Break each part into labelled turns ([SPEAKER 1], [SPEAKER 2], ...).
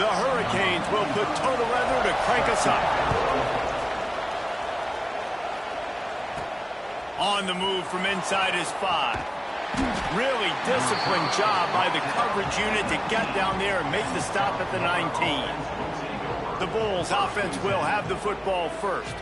[SPEAKER 1] The Hurricanes will put total weather to crank us up. On the move from inside his 5. Really disciplined job by the coverage unit to get down there and make the stop at the 19. The Bulls offense will have the football first.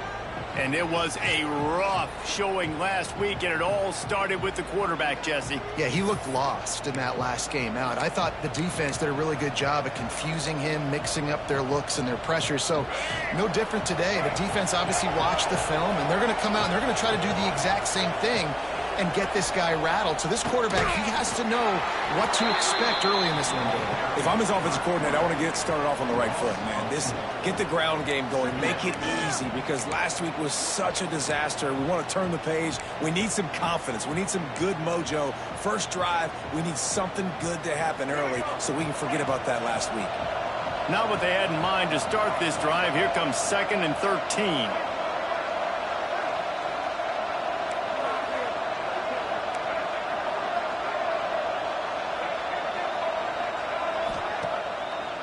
[SPEAKER 1] And it was a rough showing last week, and it all started with the quarterback, Jesse.
[SPEAKER 2] Yeah, he looked lost in that last game out. I thought the defense did a really good job of confusing him, mixing up their looks and their pressures. So no different today. The defense obviously watched the film, and they're going to come out and they're going to try to do the exact same thing and get this guy rattled. So this quarterback, he has to know what to expect early in this window.
[SPEAKER 3] If I'm his offensive coordinator, I want to get started off on the right foot, man. Get the ground game going. Make it easy, because last week was such a disaster. We want to turn the page. We need some confidence. We need some good mojo. First drive, we need something good to happen early so we can forget about that last week.
[SPEAKER 1] Not what they had in mind to start this drive. Here comes 2nd and 13.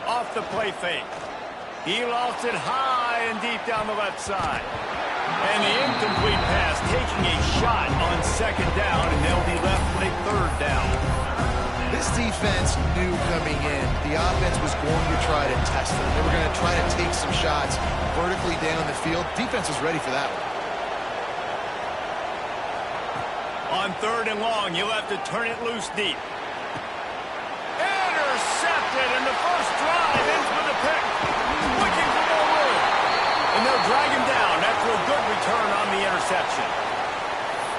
[SPEAKER 1] Off the play fake. He lost it high and deep down the left side. And the incomplete pass, taking a shot on 2nd down, and they'll be left with a 3rd down.
[SPEAKER 2] This defense knew coming in the offense was going to try to test them. They were going to try to take some shots vertically down the field. Defense was ready for that one.
[SPEAKER 1] On 3rd and long, you'll have to turn it loose deep. Intercepted, and the first drive ends with a pick. Looking for more room. And they'll drag him down after a good return on the interception.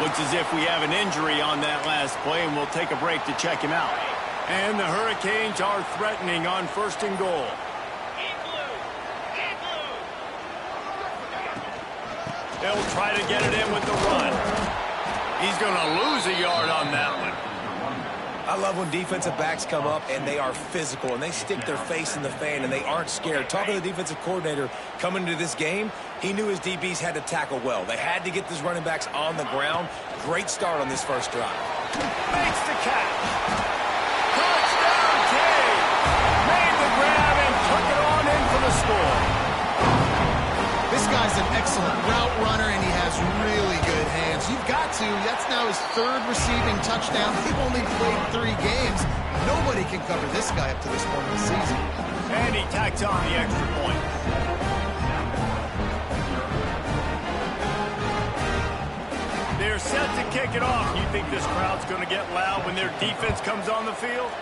[SPEAKER 1] Looks as if we have an injury on that last play, and we'll take a break to check him out. And the Hurricanes are threatening on 1st and goal. They'll try to get it in with the run. He's going to lose a yard on that one.
[SPEAKER 3] I love when defensive backs come up and they are physical and they stick their face in the fan and they aren't scared. Talking to the defensive coordinator coming into this game, he knew his DBs had to tackle well. They had to get these running backs on the ground. Great start on this first drive.
[SPEAKER 1] Makes the catch. Touchdown, Kay. Made the grab and took it on in for the score.
[SPEAKER 2] This guy's an excellent route runner, and he has really good hands. You've got to. That's now his 3rd receiving touchdown. They've only played 3 games. Nobody can cover this guy up to this point in the season.
[SPEAKER 1] And he tacks on the extra point. They're set to kick it off. You think this crowd's going to get loud when their defense comes on the field?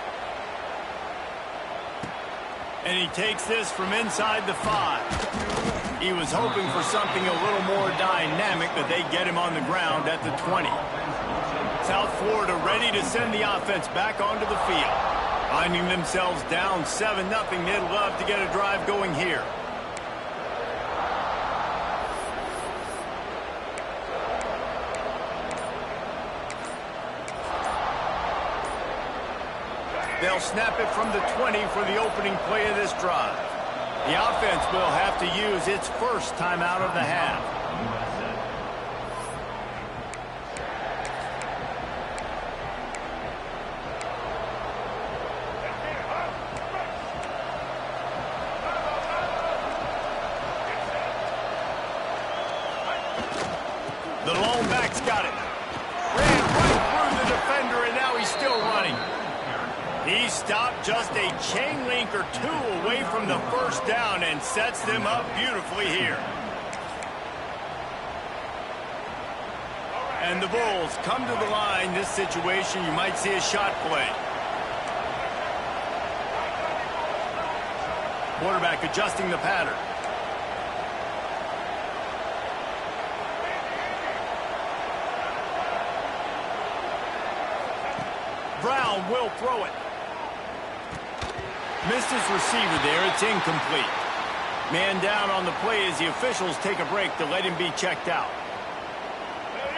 [SPEAKER 1] And he takes this from inside the 5. He was hoping for something a little more dynamic, but they get him on the ground at the 20. South Florida ready to send the offense back onto the field. Finding themselves down 7-0, they'd love to get a drive going here. They'll snap it from the 20 for the opening play of this drive. The offense will have to use its first timeout of the half. The lone back's got it. Ran right through the defender, and now he's still running. He stopped just a chain link or 2 away from the first down and sets them up beautifully here. And the Bulls come to the line. This situation, you might see a shot play. Quarterback adjusting the pattern. Brown will throw it. Missed his receiver there. It's incomplete. Man down on the play as the officials take a break to let him be checked out.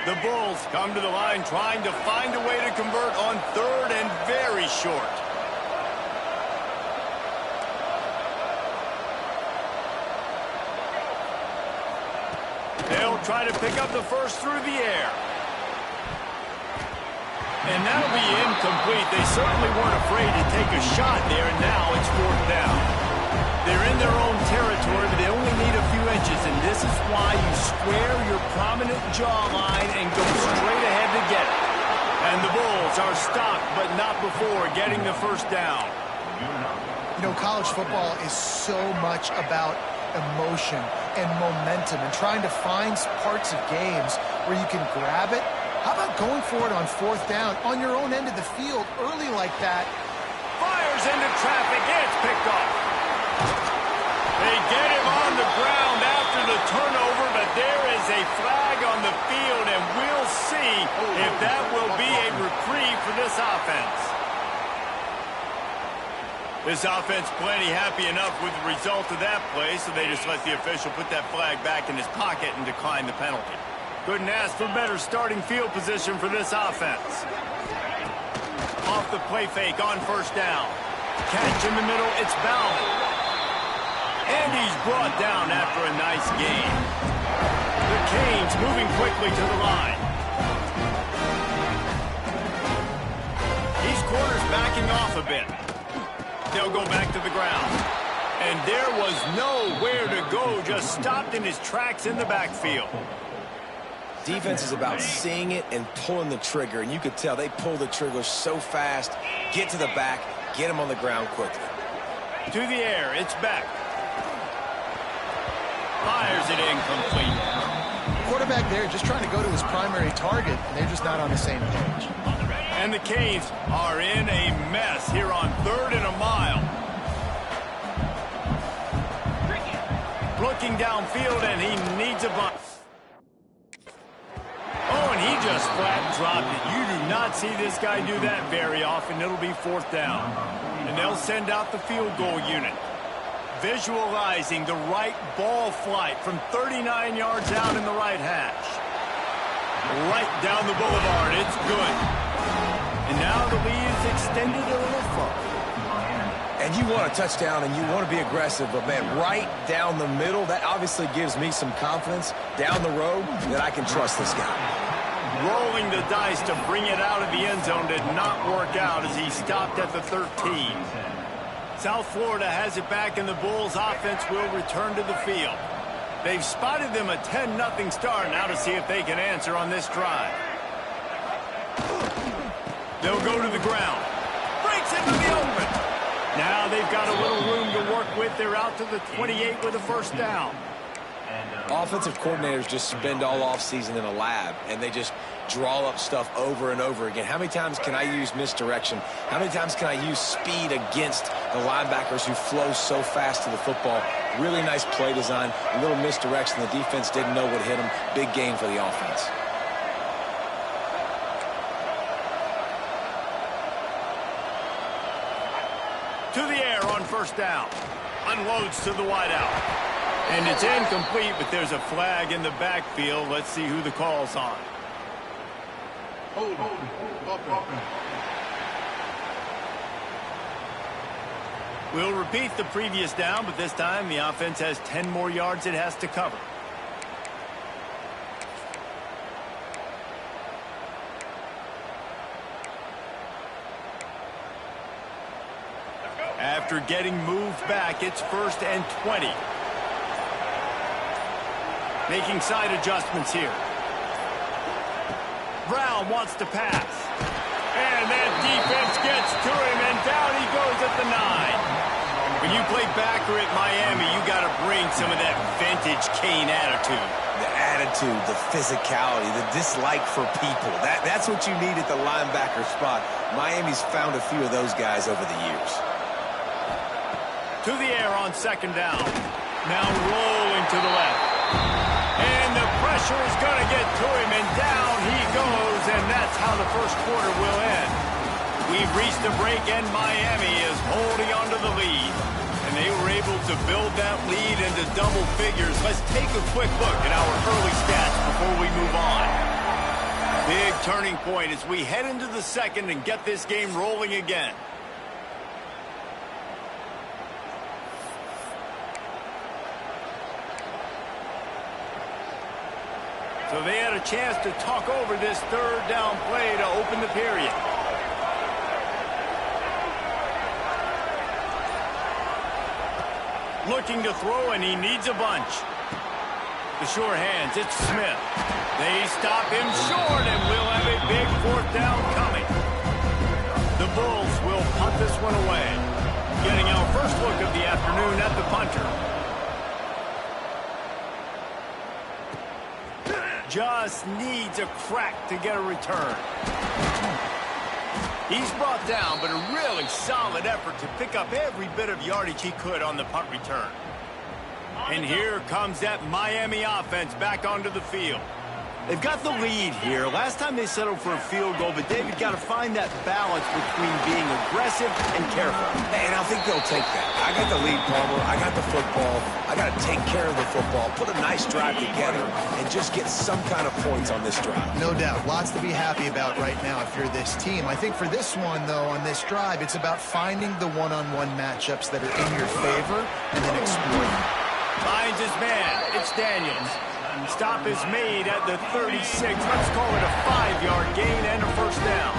[SPEAKER 1] The Bulls come to the line trying to find a way to convert on 3rd and very short. They'll try to pick up the first through the air. And that'll be incomplete. They certainly weren't afraid to take a shot there, and now it's 4th down. They're in their own territory, but they only need a few inches, and this is why you square your prominent jawline and go straight ahead to get it. And the Bulls are stopped, but not before getting the first down.
[SPEAKER 2] You know, college football is so much about emotion and momentum and trying to find parts of games where you can grab it. How about going for it on fourth down on your own end of the field early like that?
[SPEAKER 1] Fires into traffic. It's picked off. They get him on the ground after the turnover, but there is a flag on the field, and we'll see if that will be a reprieve for this offense. This offense plenty happy enough with the result of that play, so they just let the official put that flag back in his pocket and decline the penalty. Couldn't ask for better starting field position for this offense. Off the play fake on first down. Catch in the middle, it's Bauman. And he's brought down after a nice gain. The Canes moving quickly to the line. These corners backing off a bit. They'll go back to the ground. And there was nowhere to go, just stopped in his tracks in the backfield.
[SPEAKER 3] Defense is about seeing it and pulling the trigger, and you could tell they pull the trigger so fast, get to the back, get him on the ground quickly.
[SPEAKER 1] To the air, it's back. Fires it incomplete.
[SPEAKER 2] Quarterback there just trying to go to his primary target, and they're just not on the same page.
[SPEAKER 1] And the Canes are in a mess here on 3rd and a mile. Looking downfield, and he needs a bunt. Oh, and he just flat dropped it. You do not see this guy do that very often. It'll be 4th down. And they'll send out the field goal unit. Visualizing the right ball flight from 39 yards out in the right hash. Right down the boulevard. It's good. And now the lead is extended a little further.
[SPEAKER 3] And you want a touchdown and you want to be aggressive, but man, right down the middle, that obviously gives me some confidence down the road that I can trust this guy.
[SPEAKER 1] Rolling the dice to bring it out of the end zone did not work out as he stopped at the 13. South Florida has it back, and the Bulls offense will return to the field. They've spotted them a 10-0 start. Now to see if they can answer on this drive. They'll go to the ground. Breaks into the open. Now they've got a little room to work with. They're out to the 28 with a first down.
[SPEAKER 3] Offensive coordinators just spend all offseason in a lab, and they just draw up stuff over and over again. How many times can I use misdirection? How many times can I use speed against the linebackers who flow so fast to the football? Really nice play design, a little misdirection. The defense didn't know what hit them. Big gain for the offense.
[SPEAKER 1] To the air on first down. Unloads to the wideout. And it's incomplete, but there's a flag in the backfield. Let's see who the call's on. We'll repeat the previous down, but this time the offense has 10 more yards it has to cover. After getting moved back, it's 1st and 20. Making side adjustments here. Brown wants to pass. And that defense gets to him, and down he goes at the 9. When you play backer at Miami, you got to bring some of that vintage Kane attitude.
[SPEAKER 3] The attitude, the physicality, the dislike for people. That's what you need at the linebacker spot. Miami's found a few of those guys over the years.
[SPEAKER 1] To the air on 2nd down. Now rolling to the left. And the pressure is going to get to him, and down he goes, and that's how the first quarter will end. We've reached the break, and Miami is holding on to the lead. And they were able to build that lead into double figures. Let's take a quick look at our early stats before we move on. Big turning point as we head into the second and get this game rolling again. So they had a chance to talk over this 3rd down play to open the period. Looking to throw, and he needs a bunch. The sure hands, it's Smith. They stop him short, and we'll have a big 4th down coming. The Bulls will punt this one away. Getting our first look of the afternoon at the punter. Just needs a crack to get a return. He's brought down, but a really solid effort to pick up every bit of yardage he could on the punt return. And here comes that Miami offense back onto the field. They've got the lead here. Last time they settled for a field goal, but David got to find that balance between being aggressive and careful.
[SPEAKER 3] And I think they'll take that. I got the lead, Palmer. I got the football. I got to take care of the football, put a nice drive together, and just get some kind of points on this drive.
[SPEAKER 2] No doubt. Lots to be happy about right now if you're this team. I think for this one, though, on this drive, it's about finding the one-on-one matchups that are in your favor and then exploiting them.
[SPEAKER 1] Finds his man. It's Daniels. Stop is made at the 36. Let's call it a 5-yard gain and a 1st down.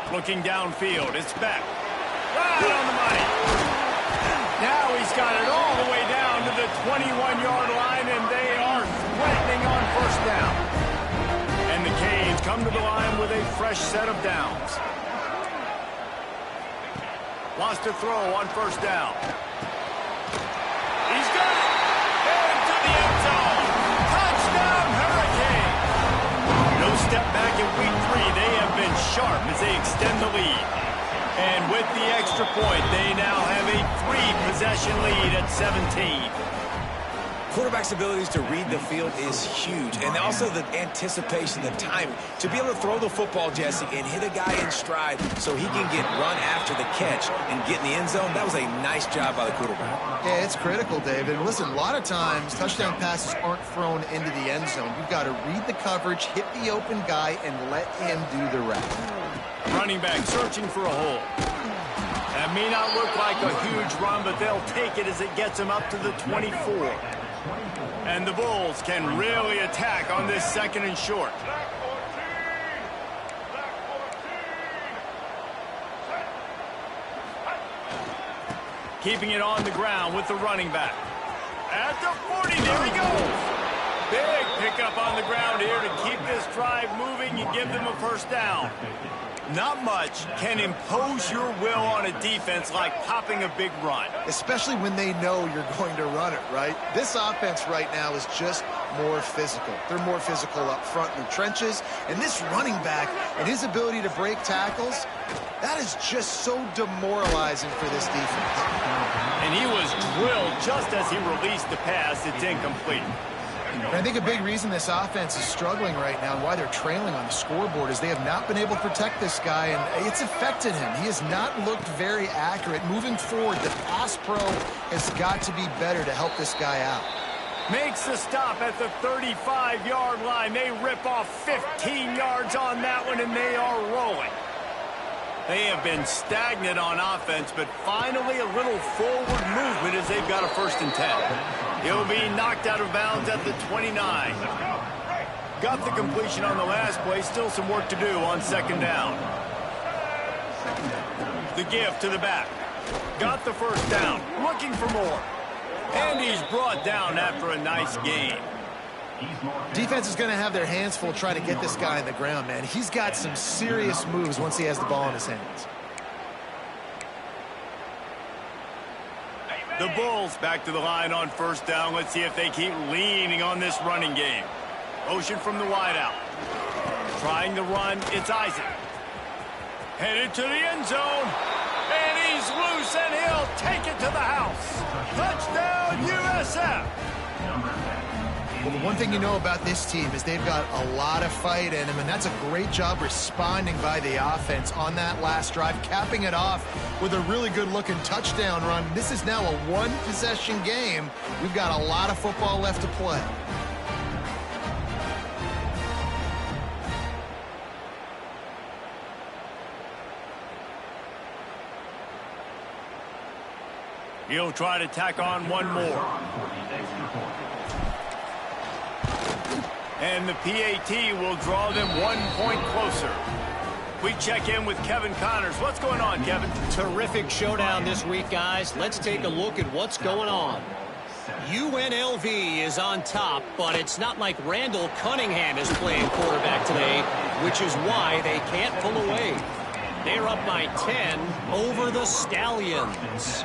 [SPEAKER 1] Looking downfield, it's Beck. Right on the money. Now he's got it all the way down to the 21-yard line, and they are threatening on 1st down. And the Canes come to the line with a fresh set of downs. Lost a throw on 1st down. He's got it! Into the end zone! Touchdown, Hurricane! No step back in week 3. They have been sharp as they extend the lead. And with the extra point, they now have a 3-possession lead at 17.
[SPEAKER 3] Quarterback's abilities to read the field is huge. And also the anticipation, the timing. To be able to throw the football, Jesse, and hit a guy in stride so he can get run after the catch and get in the end zone, that was a nice job by the quarterback.
[SPEAKER 2] Yeah, it's critical, David. And listen, a lot of times touchdown passes aren't thrown into the end zone. You've got to read the coverage, hit the open guy, and let him do the rest.
[SPEAKER 1] Running back searching for a hole. That may not look like a huge run, but they'll take it as it gets him up to the 24. And the Bulls can really attack on this 2nd and short. Keeping it on the ground with the running back. At the 40, there he goes. Big pickup on the ground here to keep this drive moving and give them a 1st down. Not much can impose your will on a defense like popping a big run.
[SPEAKER 2] Especially when they know you're going to run it, right? This offense right now is just more physical. They're more physical up front in the trenches. And this running back and his ability to break tackles, that is just so demoralizing for this defense.
[SPEAKER 1] And he was drilled just as he released the pass. It's incomplete.
[SPEAKER 2] And I think a big reason this offense is struggling right now and why they're trailing on the scoreboard is they have not been able to protect this guy, and it's affected him. He has not looked very accurate. Moving forward, the pass pro has got to be better to help this guy out.
[SPEAKER 1] Makes the stop at the 35-yard line. They rip off 15 yards on that one, and they are rolling. They have been stagnant on offense, but finally a little forward movement as they've got a 1st and 10. He'll be knocked out of bounds at the 29. Got the completion on the last play. Still some work to do on 2nd down. The give to the back. Got the 1st down. Looking for more. And he's brought down after a nice gain.
[SPEAKER 2] Defense is going to have their hands full trying to get this guy on the ground, man. He's got some serious moves once he has the ball in his hands.
[SPEAKER 1] The Bulls back to the line on 1st down. Let's see if they keep leaning on this running game. Motion from the wideout. Trying the run, it's Isaac. Headed to the end zone. And he's loose, and he'll take it to the house. Touchdown, USF.
[SPEAKER 2] Well, the one thing you know about this team is they've got a lot of fight in them, and that's a great job responding by the offense on that last drive, capping it off with a really good-looking touchdown run. This is now a 1-possession game. We've got a lot of football left to play.
[SPEAKER 1] He'll try to tack on one more. And the PAT will draw them 1 point closer. We check in with Kevin Connors. What's going on, Kevin?
[SPEAKER 4] Terrific showdown this week, guys. Let's take a look at what's going on. UNLV is on top, but it's not like Randall Cunningham is playing quarterback today, which is why they can't pull away. They're up by 10 over the Stallions.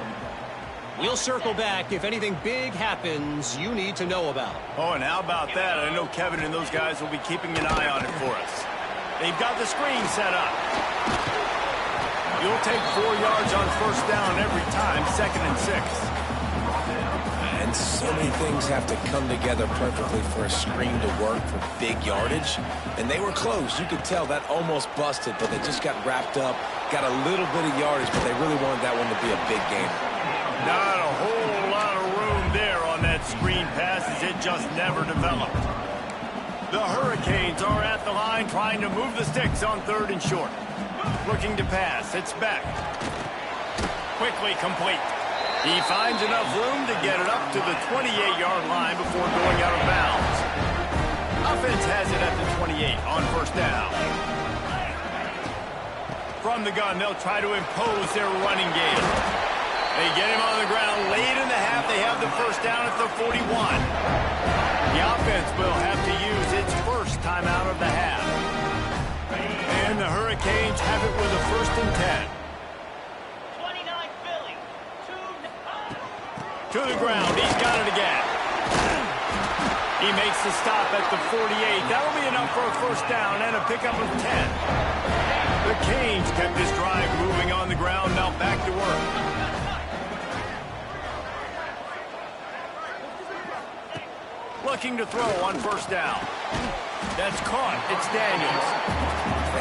[SPEAKER 4] We'll circle back if anything big happens you need to know about.
[SPEAKER 1] Oh, and how about that? I know Kevin and those guys will be keeping an eye on it for us. They've got the screen set up. You'll take 4 yards on first down every time, 2nd and 6.
[SPEAKER 3] And so many things have to come together perfectly for a screen to work for big yardage. And they were close. You could tell that almost busted, but they just got wrapped up, got a little bit of yardage, but they really wanted that one to be a big game.
[SPEAKER 1] Not a whole lot of room there on that screen pass as it just never developed. The Hurricanes are at the line trying to move the sticks on 3rd and short. Looking to pass. It's back. Quickly complete. He finds enough room to get it up to the 28-yard line before going out of bounds. Offense has it at the 28 on first down. From the gun, they'll try to impose their running game. They get him on the ground late in the half. They have the first down at the 41. The offense will have to use its first time out of the half. And the Hurricanes have it with a 1st and 10.
[SPEAKER 5] 29 Philly.
[SPEAKER 1] To the ground. He's got it again. He makes the stop at the 48. That'll be enough for a first down and a pickup of 10. The Canes kept this drive moving on the ground. Now back to work. Looking to throw on first down. That's caught. It's Daniels.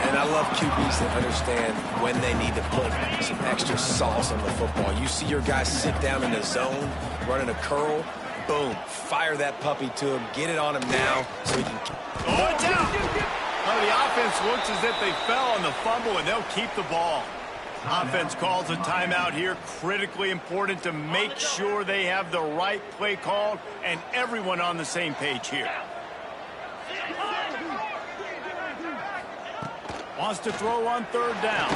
[SPEAKER 3] And I love QBs that understand when they need to put some extra sauce on the football. You see your guys sit down in the zone, running a curl, boom, fire that puppy to him, get it on him now so he can...
[SPEAKER 1] Oh, it's out! Well, the offense looks as if they fell on the fumble, and they'll keep the ball. Offense calls a timeout here. Critically important to make sure they have the right play called and everyone on the same page here. Wants to throw on 3rd down.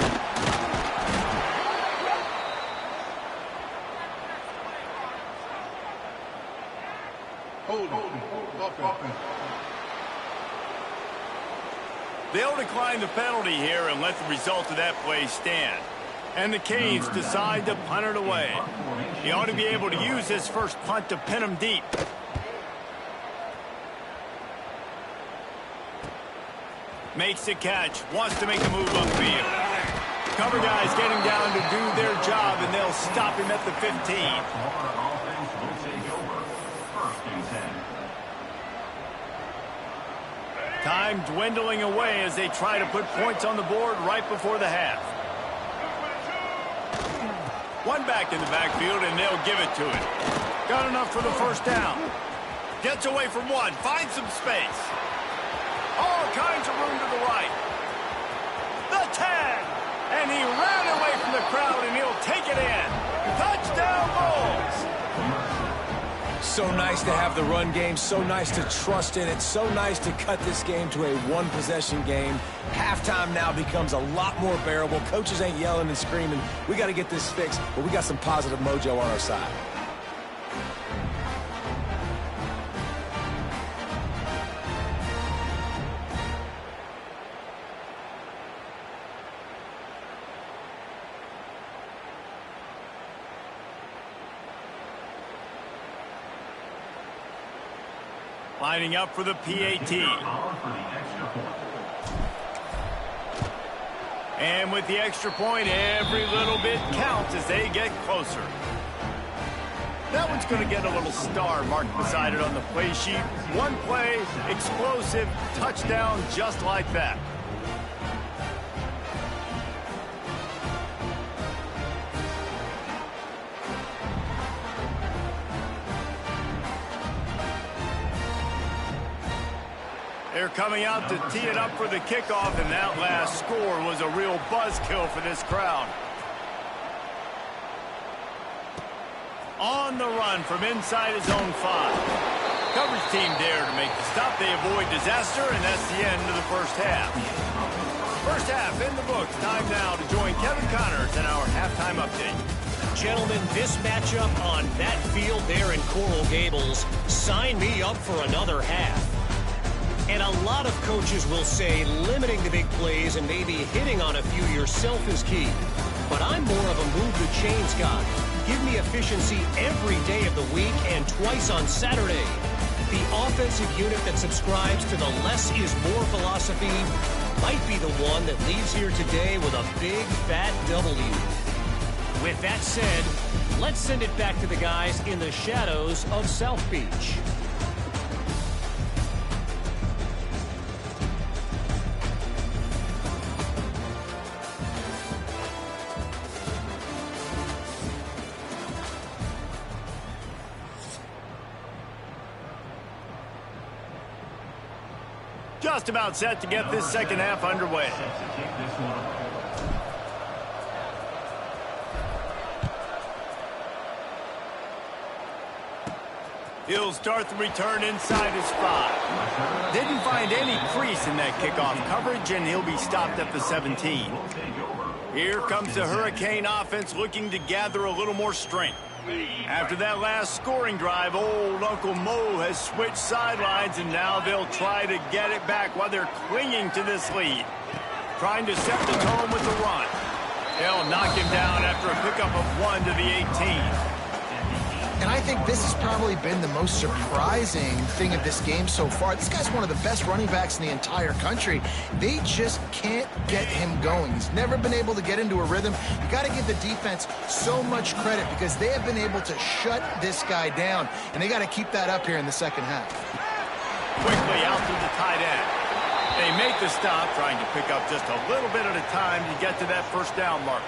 [SPEAKER 1] They'll decline the penalty here and let the result of that play stand. And the Canes decide to punt it away. He ought to be able to use his first punt to pin him deep. Makes the catch. Wants to make a move upfield. Cover guys getting down to do their job, and they'll stop him at the 15. Time dwindling away as they try to put points on the board right before the half. One back in the backfield, and they'll give it to him. Got enough for the first down. Gets away from one. Finds some space. All kinds of room to the right. The tag. And he ran away from the crowd, and he'll take it in. Touchdown, Bulls.
[SPEAKER 3] So nice to have the run game, so nice to trust in it, so nice to cut this game to a one-possession game. Halftime now becomes a lot more bearable. Coaches ain't yelling and screaming. We got to get this fixed, but we got some positive mojo on our side.
[SPEAKER 1] Lining up for the PAT. And with the extra point, every little bit counts as they get closer. That one's going to get a little star marked beside it on the play sheet. One play, explosive, touchdown, just like that. They're coming out to tee it up for the kickoff, and that last score was a real buzzkill for this crowd. On the run from inside his own 5. Coverage team there to make the stop. They avoid disaster, and that's the end of the first half. First First half in the books. Time now to join Kevin Connors in our halftime update.
[SPEAKER 4] Gentlemen, this matchup on that field there in Coral Gables, sign me up for another half. And a lot of coaches will say limiting the big plays and maybe hitting on a few yourself is key. But I'm more of a move the chains guy. Give me efficiency every day of the week and twice on Saturday. The offensive unit that subscribes to the less is more philosophy might be the one that leaves here today with a big fat W. With that said, let's send it back to the guys in the shadows of South Beach.
[SPEAKER 1] Just about set to get this second half underway. He'll start the return inside his 5. Didn't find any crease in that kickoff coverage, and he'll be stopped at the 17. Here comes the Hurricane offense looking to gather a little more strength. After that last scoring drive, old Uncle Mo has switched sidelines, and now they'll try to get it back while they're clinging to this lead. Trying to set the tone with the run. They'll knock him down after a pickup of 1 to the 18.
[SPEAKER 2] And I think this has probably been the most surprising thing of this game so far. This guy's one of the best running backs in the entire country. They just can't get him going. He's never been able to get into a rhythm. You got to give the defense so much credit because they have been able to shut this guy down, and they got to keep that up here in the second half.
[SPEAKER 1] Quickly out to the tight end. They make the stop, trying to pick up just a little bit at a time to get to that first down marker.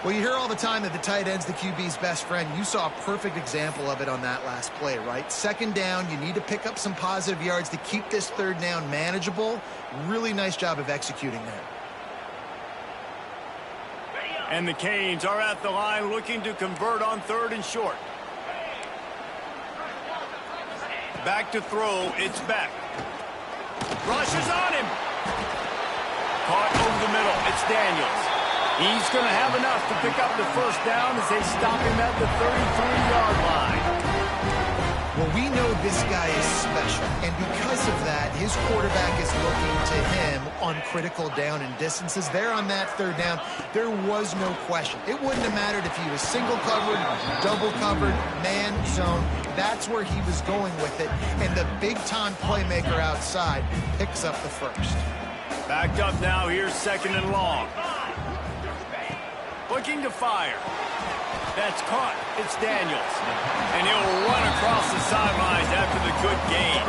[SPEAKER 2] Well, you hear all the time that the tight end's the QB's best friend. You saw a perfect example of it on that last play, right? Second down, you need to pick up some positive yards to keep this third down manageable. Really nice job of executing there.
[SPEAKER 1] And the Canes are at the line looking to convert on 3rd and short. Back to throw, it's Beck. Rushes on him. Caught over the middle, it's Daniels. He's going to have enough to pick up the first down as they stop him at the 33-yard line.
[SPEAKER 2] Well, we know this guy is special, and because of that, his quarterback is looking to him on critical down and distances. There on that third down, there was no question. It wouldn't have mattered if he was single covered, double covered, man zone. That's where he was going with it, and the big-time playmaker outside picks up the first.
[SPEAKER 1] Backed up now, here's 2nd and long. Looking to fire. That's caught. It's Daniels. And he'll run across the sidelines after the good gain.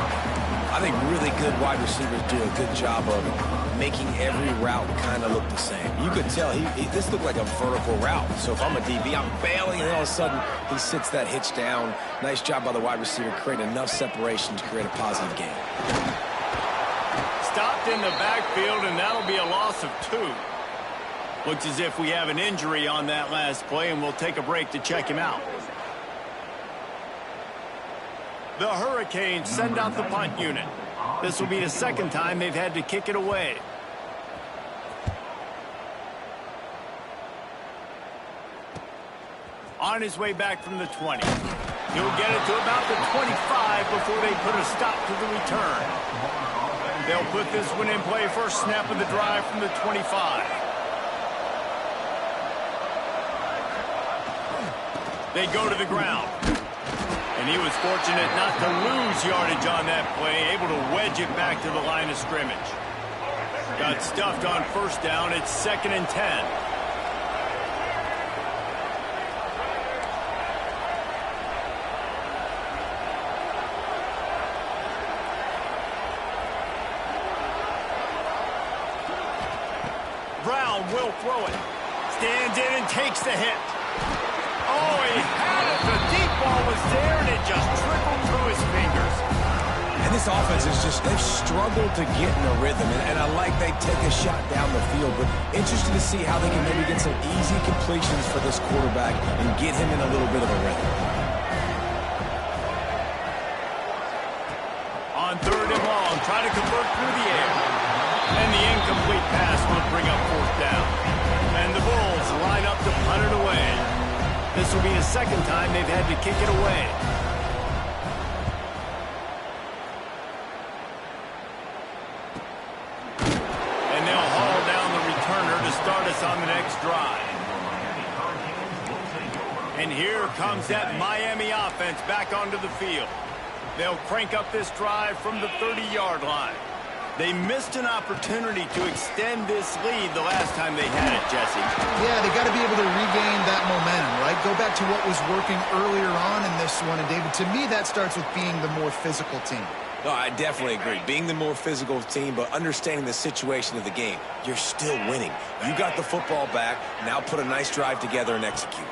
[SPEAKER 3] I think really good wide receivers do a good job of making every route kind of look the same. You could tell this looked like a vertical route. So if I'm a DB, I'm bailing, and all of a sudden he sits that hitch down. Nice job by the wide receiver, creating enough separation to create a positive gain.
[SPEAKER 1] Stopped in the backfield, and that'll be a loss of 2. Looks as if we have an injury on that last play, and we'll take a break to check him out. The Hurricanes send out the punt unit. This will be the second time they've had to kick it away. On his way back from the 20. He'll get it to about the 25 before they put a stop to the return. They'll put this one in play first snap of the drive from the 25. They go to the ground. And he was fortunate not to lose yardage on that play, able to wedge it back to the line of scrimmage. Got stuffed on first down. It's 2nd and 10. Brown will throw it. Stands in and takes the hit. Oh, he had it. The deep ball was there, and it just trickled through his fingers.
[SPEAKER 3] And this offense is just, they've struggled to get in a rhythm. And I like they take a shot down the field, but interested to see how they can maybe get some easy completions for this quarterback and get him in a little bit of a rhythm.
[SPEAKER 1] On 3rd and long, try to convert through the air. And the incomplete pass This will be the second time they've had to kick it away. And they'll haul down the returner to start us on the next drive. And here comes that Miami offense back onto the field. They'll crank up this drive from the 30-yard line. They missed an opportunity to extend this lead the last time they had it, Jesse.
[SPEAKER 2] Yeah, they got to be able to regain that momentum, right? Go back to what was working earlier on in this one. And, David, to me, that starts with being the more physical team.
[SPEAKER 3] No, I definitely agree. Being the more physical team, but understanding the situation of the game. You're still winning. You got the football back. Now put a nice drive together and execute.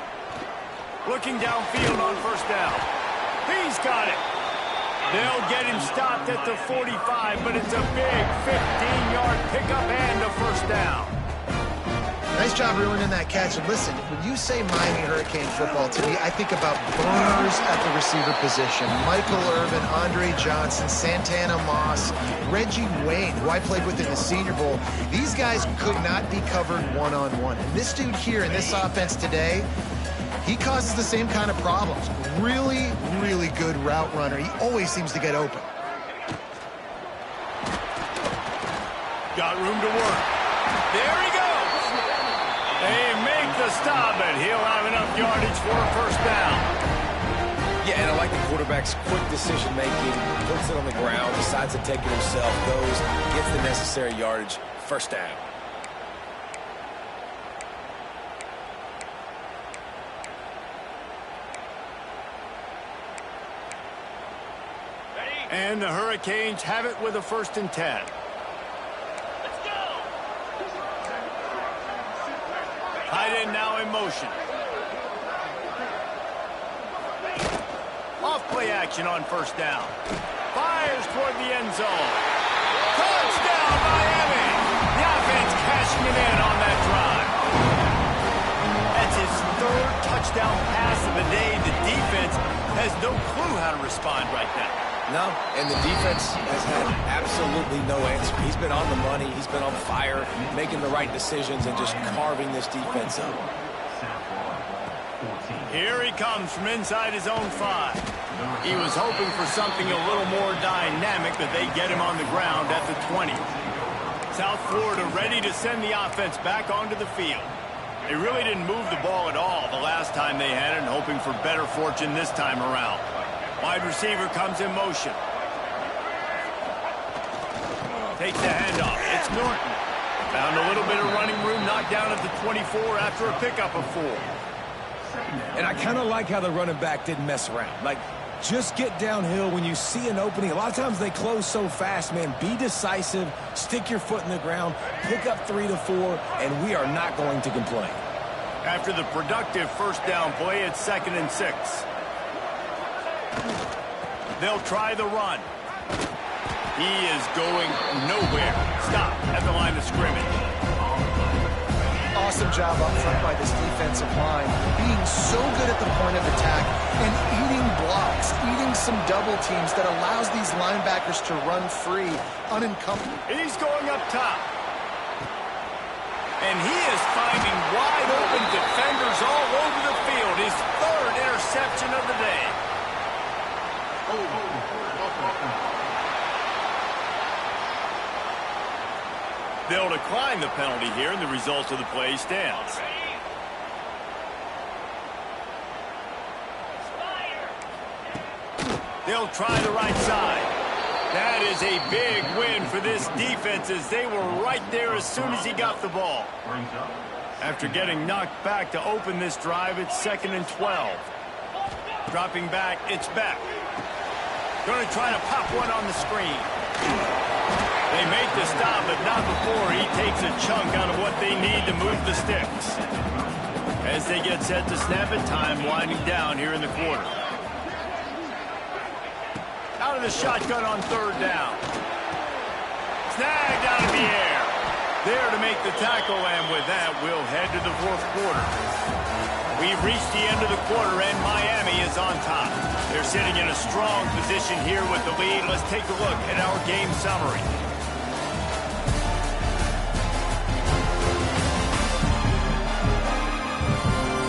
[SPEAKER 1] Looking downfield on first down. He's got it. They'll get him stopped at the 45, but it's a big 15-yard pickup and a first down.
[SPEAKER 2] Nice job reeling in that catch. And listen, when you say Miami Hurricane football, to me, I think about burners at the receiver position. Michael Irvin, Andre Johnson, Santana Moss, Reggie Wayne, who I played with in the Senior Bowl. These guys could not be covered one-on-one. And this dude here in this offense today, he causes the same kind of problems. Really, really good route runner. He always seems to get open.
[SPEAKER 1] Got room to work. There he goes. They make the stop, and he'll have enough yardage for a first down.
[SPEAKER 3] Yeah, and I like the quarterback's quick decision-making. Puts it on the ground, decides to take it himself, goes, gets the necessary yardage, first down.
[SPEAKER 1] And the Hurricanes have it with a 1st and 10.
[SPEAKER 5] Let's go.
[SPEAKER 1] Tight end now in motion. Off play action on first down. Fires toward the end zone. Touchdown, Miami! The offense cashing it in on that drive. That's his 3rd touchdown pass of the day. The defense has no clue how to respond right now.
[SPEAKER 3] No, and the defense has had absolutely no answer. He's been on the money. He's been on fire, making the right decisions and just carving this defense up.
[SPEAKER 1] Here he comes from inside his own 5. He was hoping for something a little more dynamic, but they get him on the ground at the 20. South Florida ready to send the offense back onto the field. They really didn't move the ball at all the last time they had it, and hoping for better fortune this time around. Wide receiver comes in motion. Takes the handoff. It's Norton. Found a little bit of running room, knocked down at the 24 after a pickup of 4.
[SPEAKER 3] And I kind of like how the running back didn't mess around. Like, just get downhill when you see an opening. A lot of times they close so fast, man. Be decisive, stick your foot in the ground, pick up 3 to 4, and we are not going to complain.
[SPEAKER 1] After the productive first down play, it's 2nd and 6. They'll try the run. He is going nowhere. Stop at the line of scrimmage.
[SPEAKER 2] Awesome job up front by this defensive line, being so good at the point of attack and eating blocks, eating some double teams that allows these linebackers to run free, unencumbered.
[SPEAKER 1] He's going up top. And he is finding wide open defenders all over the field. His 3rd interception of the day. They'll decline the penalty here, and the result of the play stands. They'll try the right side. That is a big win for this defense, as they were right there as soon as he got the ball. After getting knocked back to open this drive, it's 2nd and 12. Dropping back, it's Beck. Going to try to pop one on the screen. They make the stop, but not before he takes a chunk out of what they need to move the sticks. As they get set to snap it, time winding down here in the quarter. Out of the shotgun on 3rd down. Snagged out of the air. There to make the tackle, and with that, we'll head to the 4th quarter. We've reached the end of the quarter, and Miami is on top. They're sitting in a strong position here with the lead. Let's take a look at our game summary.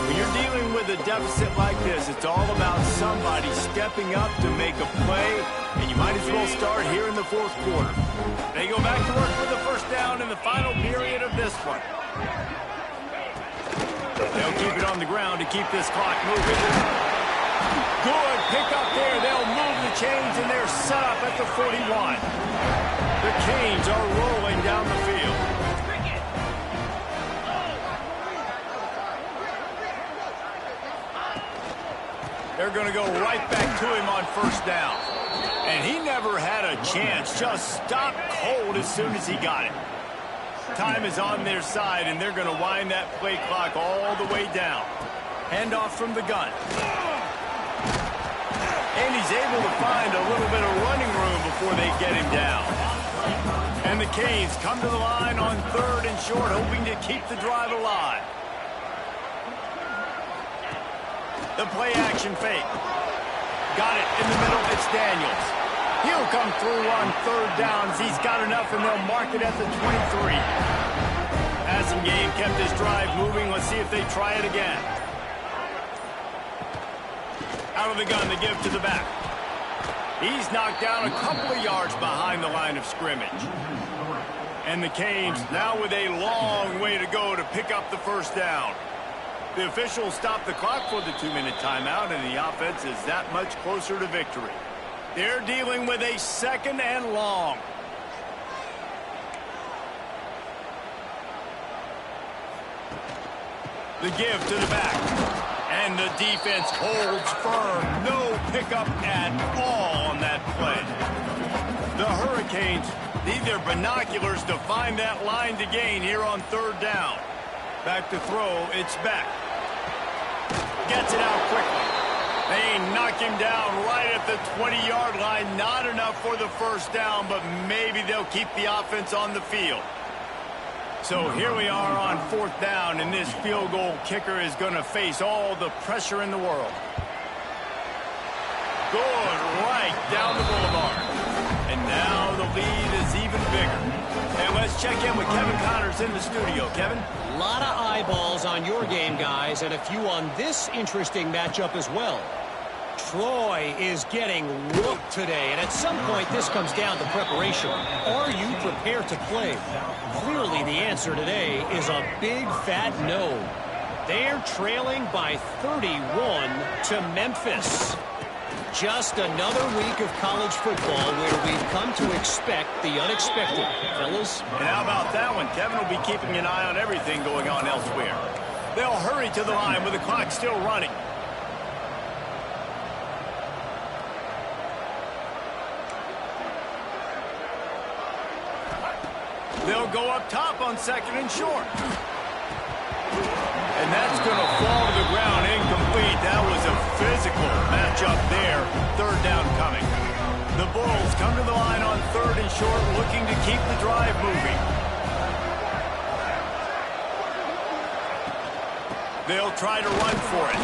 [SPEAKER 1] When you're dealing with a deficit like this, it's all about somebody stepping up to make a play, and you might as well start here in the fourth quarter. They go back to work for the first down in the final period of this one. They'll keep it on the ground to keep this clock moving. Good pick up there. They'll move the chains, and they're set up at the 41. The Canes are rolling down the field. They're going to go right back to him on first down. And he never had a chance. Just stopped cold as soon as he got it. Time is on their side, and they're going to wind that play clock all the way down. Handoff from the gun. And he's able to find a little bit of running room before they get him down. And the Canes come to the line on third and short, hoping to keep the drive alive. The play action fake. Got it in the middle. It's Daniels. He'll come through on third downs. He's got enough, and they'll mark it at the 23. Passing game kept his drive moving. Let's see if they try it again. Out of the gun to give to the back. He's knocked down a couple of yards behind the line of scrimmage. And the Canes now with a long way to go to pick up the first down. The officials stop the clock for the 2-minute timeout, and the offense is that much closer to victory. They're dealing with a second and long. The give to the back. And the defense holds firm. No pickup at all on that play. The Hurricanes need their binoculars to find that line to gain here on third down. Back to throw. It's back. Gets it out quickly. They knock him down right at the 20-yard line. Not enough for the first down, but maybe they'll keep the offense on the field. So here we are on fourth down, and this field goal kicker is going to face all the pressure in the world. Good right down the boulevard. And now the lead is even bigger. And let's check in with Kevin Connors in the studio. Kevin?
[SPEAKER 4] A lot of eyeballs on your game, guys, and a few on this interesting matchup as well. Troy is getting whooped today, and at some point this comes down to preparation. Are you prepared to play? Clearly the answer today is a big fat no. They're trailing by 31 to Memphis. Just another week of college football where we've come to expect the unexpected. Fellas?
[SPEAKER 1] And how about that one? Kevin will be keeping an eye on everything going on elsewhere. They'll hurry to the line with the clock still running. They'll go up top on second and short. And that's going to fall to the ground incomplete. That was a physical matchup there. Third down coming. The BuLLs come to the line on third and short, looking to keep the drive moving. They'll try to run for it.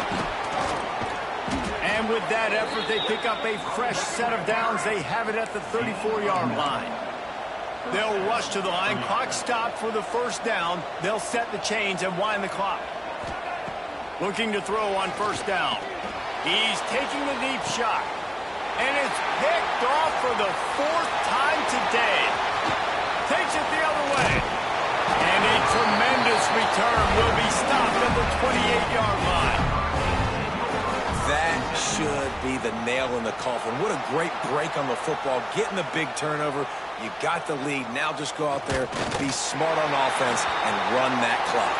[SPEAKER 1] And with that effort, they pick up a fresh set of downs. They have it at the 34-yard line. They'll rush to the line. Clock stopped for the first down. They'll set the chains and wind the clock. Looking to throw on first down. He's taking the deep shot. And it's picked off for the fourth time today. Takes it the other way. And a tremendous return will be stopped at the 28-yard line.
[SPEAKER 3] That should be the nail in the coffin. What a great break on the football. Getting the big turnover. You got the lead. Now just go out there, be smart on offense, and run that clock.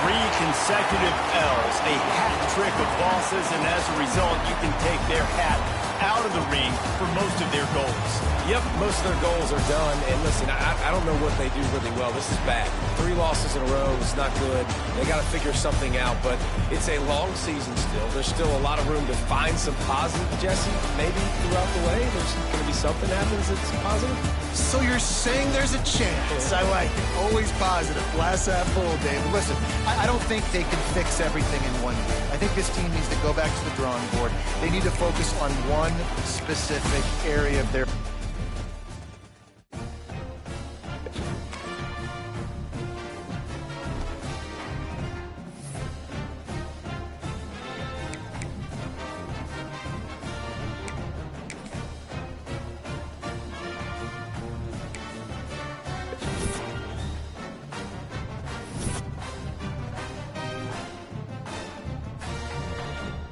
[SPEAKER 1] 3 consecutive L's, a hat trick of losses, and as a result, you can take their hat out of the ring for most of their goals.
[SPEAKER 3] Yep, most of their goals are done. And listen, I don't know what they do really well. This is bad. 3 losses in a row is not good. They got to figure something out, but it's a long season still. There's still a lot of room to find some positive, Jesse, maybe throughout the way. There's going to be something happens that's positive.
[SPEAKER 2] So you're saying there's a chance. I like it. Always positive. Glass half full, David. Listen, I don't think they can fix everything in one game. I think this team needs to go back to the drawing board. They need to focus on one specific area of their